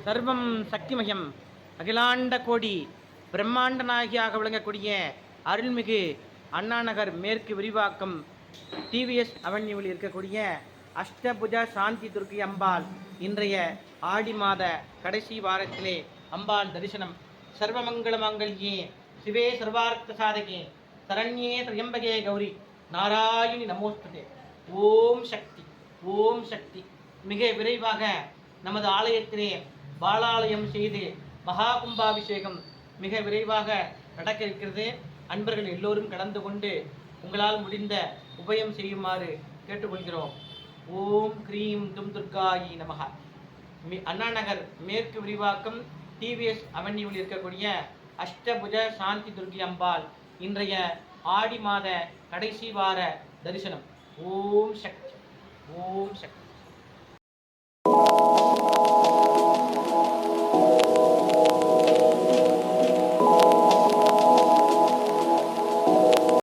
சர்வம் சக்திமயம் அகிலாண்ட கோடி பிரம்மாண்ட நாயகியாக விளங்கக்கூடிய அருள்மிகு அண்ணாநகர் மேற்கு விரிவாக்கம் டிவிஎஸ் அவென்யூவில் இருக்கக்கூடிய அஷ்டபுஜ சாந்தி துர்க்கி அம்பாள் இன்றைய ஆடி மாத கடைசி வாரத்திலே அம்பாள் தரிசனம். சர்வமங்கள மாங்கல்யே சிவே சர்வார்த்த சாதகே சரண்யே திரியம்பகே கௌரி நாராயணி நமோஸ்துதே. ஓம் சக்தி, ஓம் சக்தி. மிக விரைவாக நமது ஆலயத்திலே பாலாலயம் செய்து மகா கும்பாபிஷேகம் மிக விரைவாக நடக்க இருக்கிறது. அன்பர்கள் எல்லோரும் கலந்து கொண்டு உங்களால் முடிந்த உபயம் செய்யுமாறு கேட்டுக்கொள்கிறோம். ஓம் கிரீம் தும் துர்காயி நமக. அண்ணாநகர் மேற்கு விரிவாக்கம் டிவிஎஸ் அவென்யூவில் இருக்கக்கூடிய அஷ்டபுஜ சாந்தி துர்க்கி அம்பாள் இன்றைய ஆடி மாத கடைசி வார தரிசனம். ஓம் சக்தி, ஓம் சக்தி.